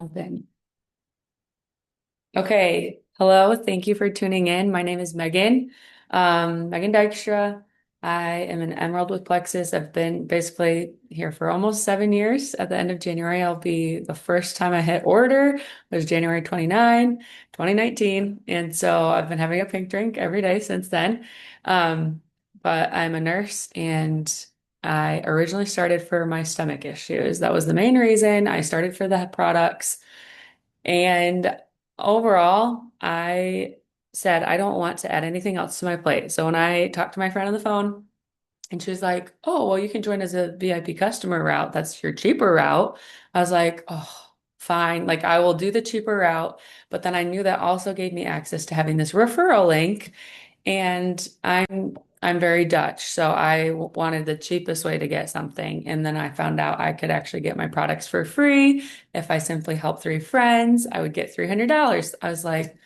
Then. Okay. Hello. Thank you for tuning in. My name is Megan, Megan Dykstra. I am an Emerald with Plexus. I've been basically here for almost 7 years. At the end of January, I'll be the first time I hit order was January 29, 2019. And so I've been having a pink drink every day since then. Um, but I'm a nurse and I originally started for my stomach issues. That was the main reason I started for the products. And overall, I said, I don't want to add anything else to my plate. So when I talked to my friend on the phone and she was like, oh, well, you can join as a VIP customer route. That's your cheaper route. I was like, oh, fine. Like I will do the cheaper route. But then I knew that also gave me access to having this referral link. And I'm very Dutch, so I wanted the cheapest way to get something. And then I found out I could actually get my products for free. If I simply help three friends, I would get $300. I was like,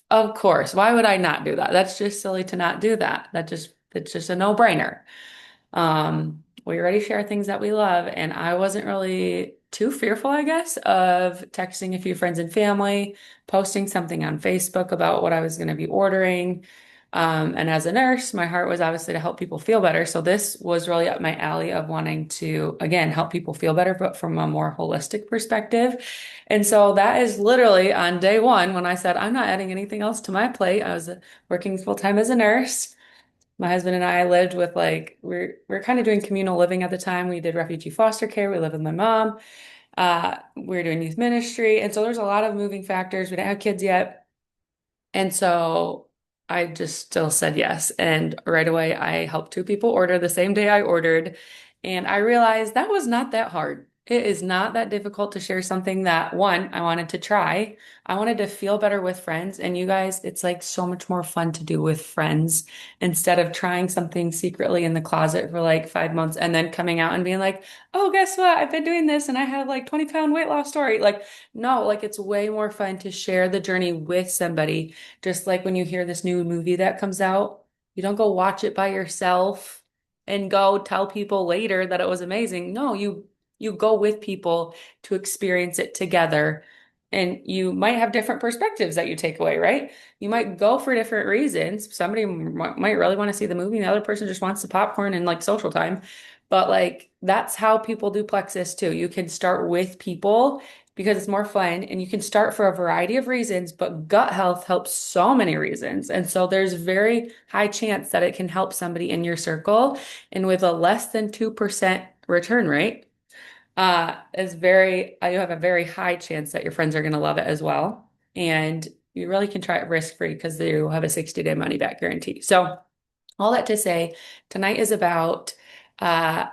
of course, why would I not do that? That's just silly to not do that. It's just a no-brainer. We already share things that we love, and I wasn't really too fearful, I guess, of texting a few friends and family, posting something on Facebook about what I was going to be ordering. And as a nurse, my heart was obviously to help people feel better. So this was really up my alley of wanting to, again, help people feel better, but from a more holistic perspective. And so that is literally on day one when I said, I'm not adding anything else to my plate. I was working full time as a nurse. My husband and I lived with we're kind of doing communal living at the time. We did refugee foster care. We lived with my mom. We were doing youth ministry. And so there's a lot of moving factors. We didn't have kids yet. And so I just still said yes. And right away, I helped two people order the same day I ordered. And I realized that was not that hard. It is not that difficult to share something that, one, I wanted to try. I wanted to feel better with friends. And you guys, it's like so much more fun to do with friends instead of trying something secretly in the closet for like 5 months and then coming out and being like, oh, guess what? I've been doing this and I have like 20-pound weight loss story. Like, no, like it's way more fun to share the journey with somebody. Just like when you hear this new movie that comes out, you don't go watch it by yourself and go tell people later that it was amazing. No, you go with people to experience it together. And you might have different perspectives that you take away, right? You might go for different reasons. Somebody might really want to see the movie, and the other person just wants the popcorn and like social time. But like that's how people do Plexus too. You can start with people because it's more fun and you can start for a variety of reasons, but gut health helps so many reasons. And so there's very high chance that it can help somebody in your circle. And with a less than 2% return rate, you have a very high chance that your friends are going to love it as well. And you really can try it risk-free because you have a 60-day money back guarantee. So all that to say, tonight is about uh,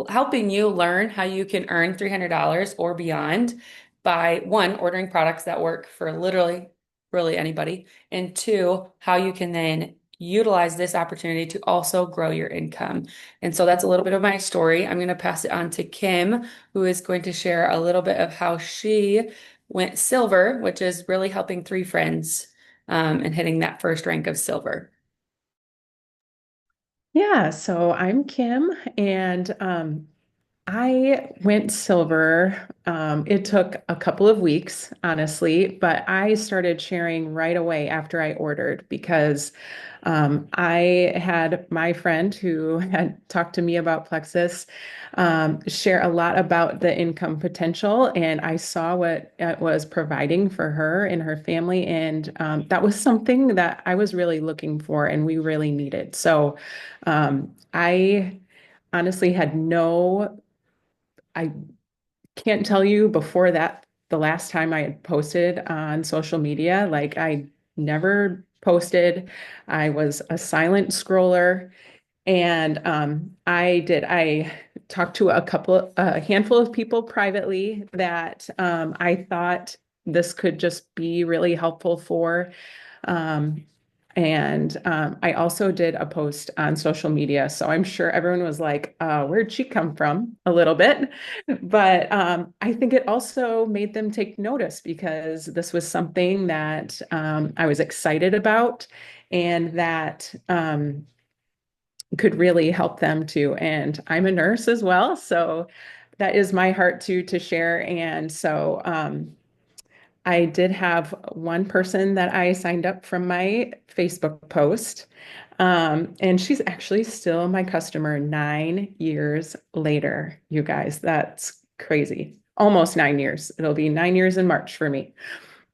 helping you learn how you can earn $300 or beyond by one, ordering products that work for literally, really anybody, and two, how you can then utilize this opportunity to also grow your income. And so that's a little bit of my story. I'm going to pass it on to Kim, who is going to share a little bit of how she went silver, which is really helping three friends and hitting that first rank of silver. Yeah, so I'm Kim, and I went silver. It took a couple of weeks, honestly, but I started sharing right away after I ordered because I had my friend who had talked to me about Plexus share a lot about the income potential, and I saw what it was providing for her and her family, and that was something that I was really looking for and we really needed. So I honestly had I can't tell you before that the last time I had posted on social media. Like I never posted. I was a silent scroller. And I talked to a handful of people privately that I thought this could just be really helpful for. Um, and I also did a post on social media. So I'm sure everyone was like, where'd she come from? A little bit. But I think it also made them take notice because this was something that I was excited about and that could really help them too. And I'm a nurse as well. So that is my heart too to share. And so I did have one person that I signed up from my Facebook post. And she's actually still my customer 9 years later, you guys. That's crazy. Almost 9 years. It'll be 9 years in March for me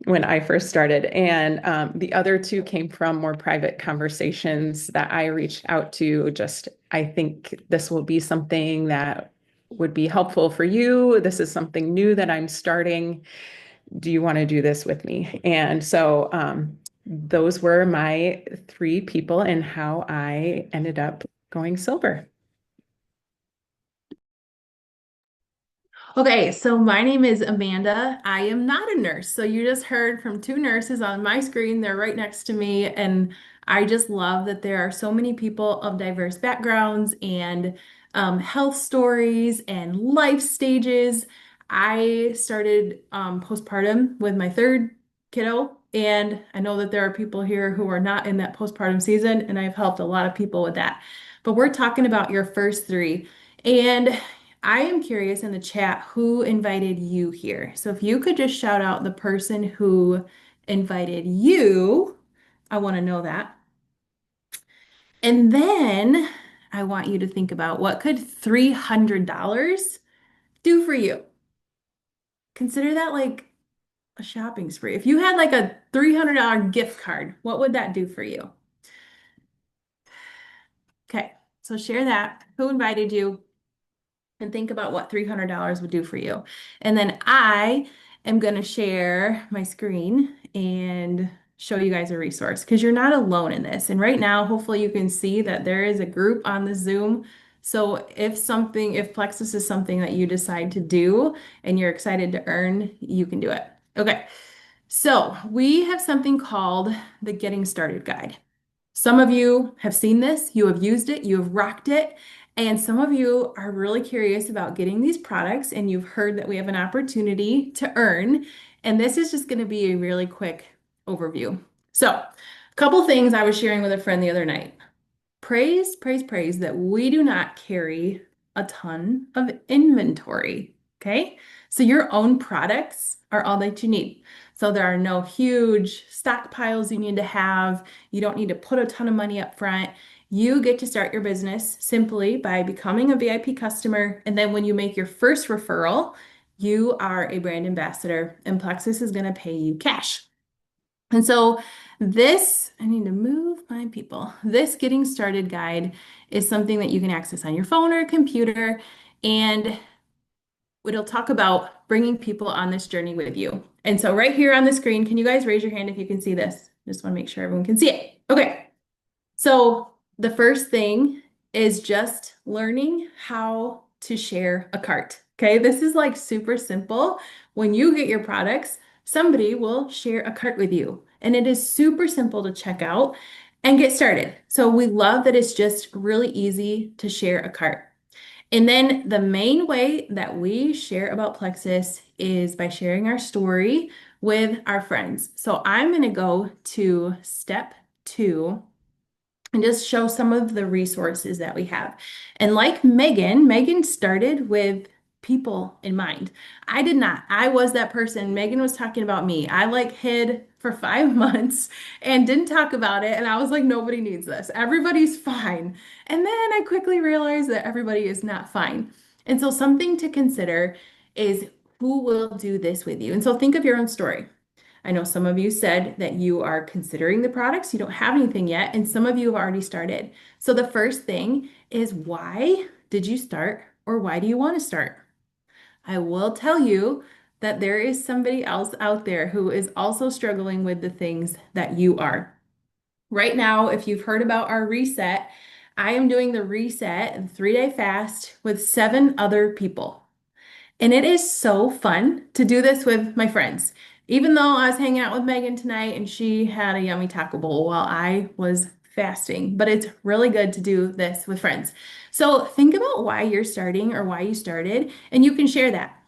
when I first started. And the other two came from more private conversations that I reached out to. Just, I think this will be something that would be helpful for you. This is something new that I'm starting. Do you want to do this with me? And so those were my three people and how I ended up going silver. Okay, so my name is Amanda. I am not a nurse. So you just heard from two nurses on my screen. They're right next to me. And I just love that there are so many people of diverse backgrounds and health stories and life stages. I started postpartum with my third kiddo. And I know that there are people here who are not in that postpartum season, and I've helped a lot of people with that. But we're talking about your first three. And I am curious in the chat who invited you here. So if you could just shout out the person who invited you, I want to know that. And then I want you to think about what could $300 do for you? Consider that like a shopping spree. If you had like a $300 gift card, what would that do for you? Okay, so share that. Who invited you? And think about what $300 would do for you. And then I am going to share my screen and show you guys a resource because you're not alone in this. And right now, hopefully you can see that there is a group on the Zoom. So if Plexus is something that you decide to do and you're excited to earn, you can do it. Okay. So we have something called the Getting Started Guide. Some of you have seen this, you have used it, you have rocked it, and some of you are really curious about getting these products and you've heard that we have an opportunity to earn. And this is just going to be a really quick overview. So, a couple things I was sharing with a friend the other night. Praise, praise, praise that we do not carry a ton of inventory. Okay. So your own products are all that you need. So there are no huge stockpiles you need to have. You don't need to put a ton of money up front. You get to start your business simply by becoming a VIP customer. And then when you make your first referral, you are a brand ambassador and Plexus is going to pay you cash. And so I need to move my people. This getting started guide is something that you can access on your phone or computer, and it'll talk about bringing people on this journey with you. And so right here on the screen, can you guys raise your hand if you can see this? Just want to make sure everyone can see it. Okay. So the first thing is just learning how to share a cart. Okay, this is like super simple. When you get your products, somebody will share a cart with you, and it is super simple to check out and get started. So we love that it's just really easy to share a cart. And then the main way that we share about Plexus is by sharing our story with our friends. So I'm going to go to step 2 and just show some of the resources that we have. And like Megan started with people in mind. I did not. I was that person. Megan was talking about me. I like hid for 5 months and didn't talk about it. And I was like, nobody needs this. Everybody's fine. And then I quickly realized that everybody is not fine. And so something to consider is who will do this with you. And so think of your own story. I know some of you said that you are considering the products, you don't have anything yet, and some of you have already started. So the first thing is why did you start or why do you want to start? I will tell you that there is somebody else out there who is also struggling with the things that you are. Right now, if you've heard about our reset, I am doing the reset, the 3-day fast with 7 other people. And it is so fun to do this with my friends. Even though I was hanging out with Megan tonight and she had a yummy taco bowl while I was fasting, but it's really good to do this with friends. So think about why you're starting or why you started, and you can share that.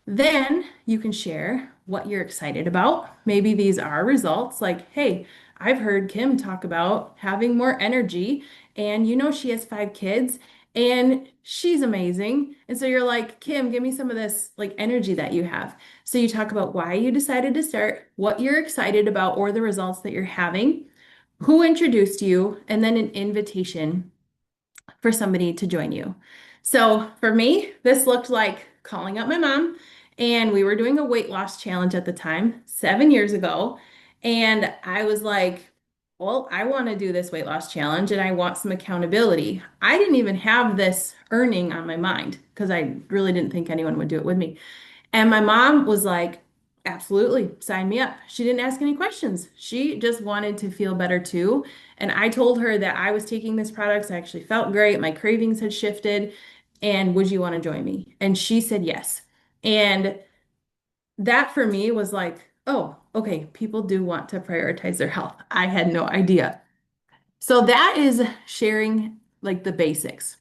Then you can share what you're excited about. Maybe these are results like, hey, I've heard Kim talk about having more energy, and you know she has 5 kids, And she's amazing. And so you're like, Kim, give me some of this like energy that you have. So you talk about why you decided to start, what you're excited about, or the results that you're having, who introduced you, and then an invitation for somebody to join you. So for me, this looked like calling up my mom, and we were doing a weight loss challenge at the time, 7 years ago. And I was like, well, I want to do this weight loss challenge and I want some accountability. I didn't even have this earning on my mind because I really didn't think anyone would do it with me. And my mom was like, absolutely, sign me up. She didn't ask any questions. She just wanted to feel better too. And I told her that I was taking this product. I actually felt great. My cravings had shifted. And would you want to join me? And she said yes. And that for me was like, oh, okay, people do want to prioritize their health. I had no idea. So that is sharing like the basics.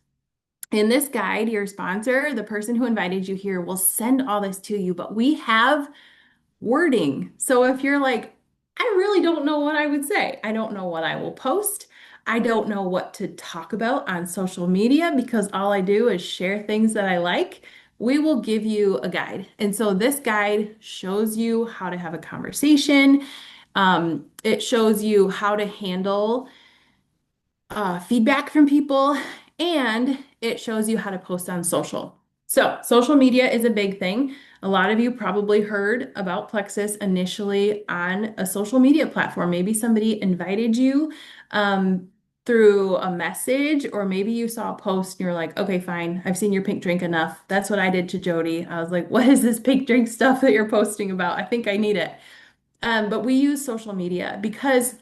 In this guide, your sponsor, the person who invited you here, will send all this to you, but we have wording. So if you're like, I really don't know what I would say, I don't know what I will post, I don't know what to talk about on social media because all I do is share things that I like, we will give you a guide. And so this guide shows you how to have a conversation. It shows you how to handle feedback from people, and it shows you how to post on social. So, social media is a big thing. A lot of you probably heard about Plexus initially on a social media platform. Maybe somebody invited you through a message, or maybe you saw a post and you're like, okay, fine, I've seen your pink drink enough. That's what I did to Jody. I was like, what is this pink drink stuff that you're posting about? I think I need it. But we use social media because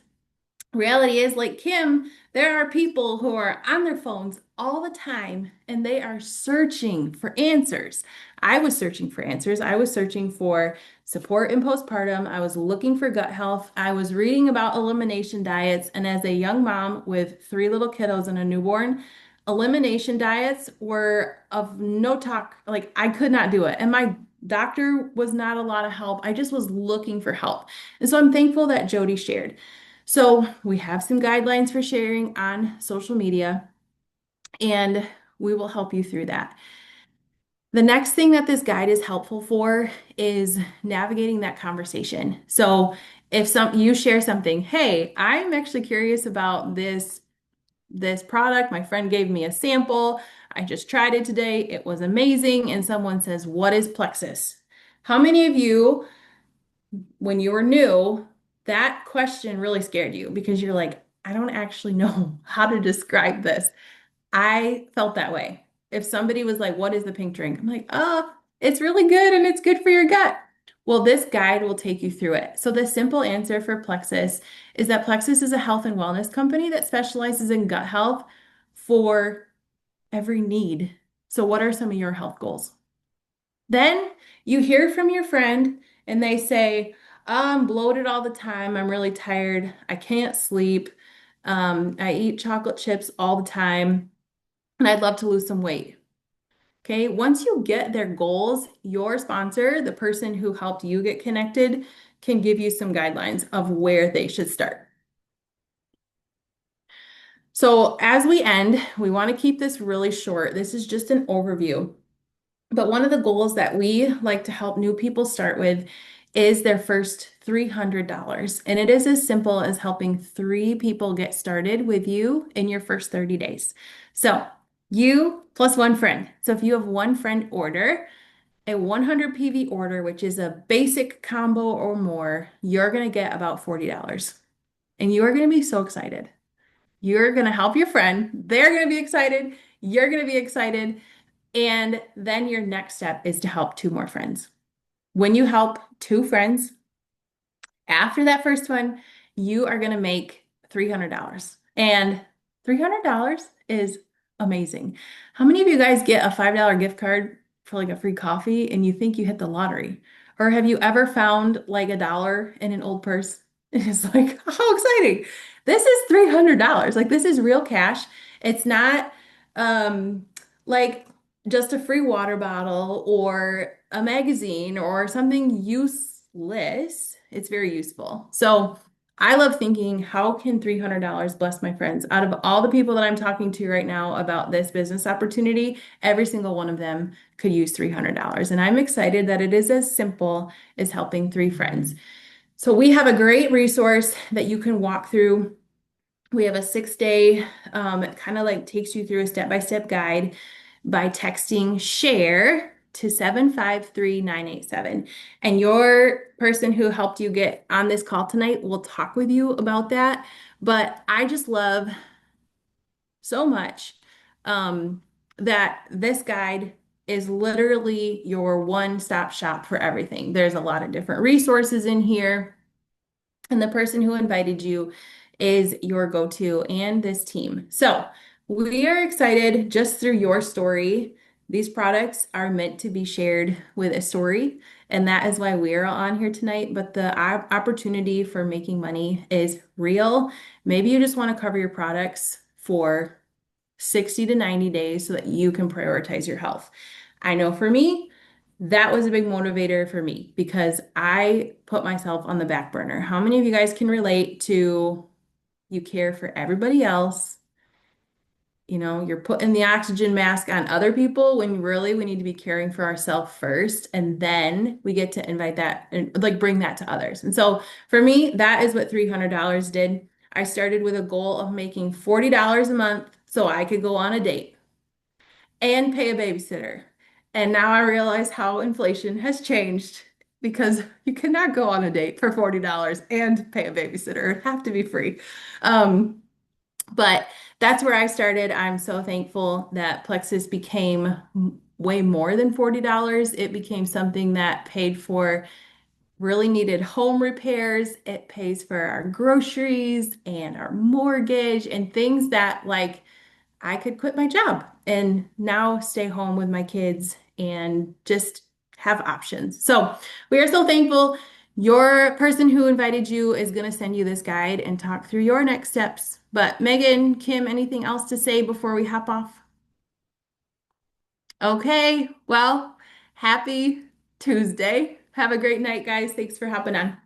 reality is, like Kim, there are people who are on their phones all the time and they are searching for answers. I was searching for answers. I was searching for support in postpartum. I was looking for gut health. I was reading about elimination diets. And as a young mom with three little kiddos and a newborn, elimination diets were of no talk. Like I could not do it. And my doctor was not a lot of help. I just was looking for help. And so I'm thankful that Jody shared. So we have some guidelines for sharing on social media, and we will help you through that. The next thing that this guide is helpful for is navigating that conversation. So if you share something, hey, I'm actually curious about this product. My friend gave me a sample. I just tried it today. It was amazing. And someone says, what is Plexus? How many of you when you were new, that question really scared you because you're like, I don't actually know how to describe this. I felt that way. If somebody was like, what is the pink drink? I'm like, oh, it's really good and it's good for your gut. Well, this guide will take you through it. So the simple answer for Plexus is that Plexus is a health and wellness company that specializes in gut health for every need. So what are some of your health goals? Then you hear from your friend and they say, I'm bloated all the time. I'm really tired. I can't sleep. I eat chocolate chips all the time, and I'd love to lose some weight. Okay, once you get their goals, your sponsor, the person who helped you get connected, can give you some guidelines of where they should start. So, as we end, we want to keep this really short. This is just an overview. But one of the goals that we like to help new people start with is their first $300. And it is as simple as helping three people get started with you in your first 30 days. So you plus one friend. So if you have one friend order, a 100 PV order, which is a basic combo or more, you're going to get about $40. And you are going to be so excited. You're going to help your friend. They're going to be excited. You're going to be excited. And then your next step is to help two more friends. When you help two friends, after that first one, you are going to make $300. And $300 is amazing. How many of you guys get a $5 gift card for like a free coffee and you think you hit the lottery? Or have you ever found like a dollar in an old purse? It's like, how exciting. This is $300. Like this is real cash. It's not like just a free water bottle or a magazine or something useless. It's very useful. So I love thinking, how can $300 bless my friends? Out of all the people that I'm talking to right now about this business opportunity, every single one of them could use $300. And I'm excited that it is as simple as helping three friends. So we have a great resource that you can walk through. We have a 6 day, it kind of like takes you through a step-by-step guide by texting share to 753987. And your person who helped you get on this call tonight will talk with you about that. But I just love so much that this guide is literally your one-stop shop for everything. There's a lot of different resources in here. And the person who invited you is your go-to and this team. So we are excited just through your story. These products are meant to be shared with a story, and that is why we are on here tonight. But the opportunity for making money is real. Maybe you just want to cover your products for 60 to 90 days so that you can prioritize your health. I know for me, that was a big motivator for me because I put myself on the back burner. How many of you guys can relate to you care for everybody else? You know, you're putting the oxygen mask on other people when really we need to be caring for ourselves first. And then we get to invite that and like bring that to others. And so for me, that is what $300 did. I started with a goal of making $40 a month so I could go on a date and pay a babysitter. And now I realize how inflation has changed because you cannot go on a date for $40 and pay a babysitter. It'd have to be free. Um, but that's where I started. I'm so thankful that Plexus became way more than $40. It became something that paid for really needed home repairs. It pays for our groceries and our mortgage and things that like I could quit my job and now stay home with my kids and just have options. So we are so thankful. Your person who invited you is going to send you this guide and talk through your next steps. But Megan, Kim, anything else to say before we hop off? Okay, well, happy Tuesday. Have a great night, guys. Thanks for hopping on.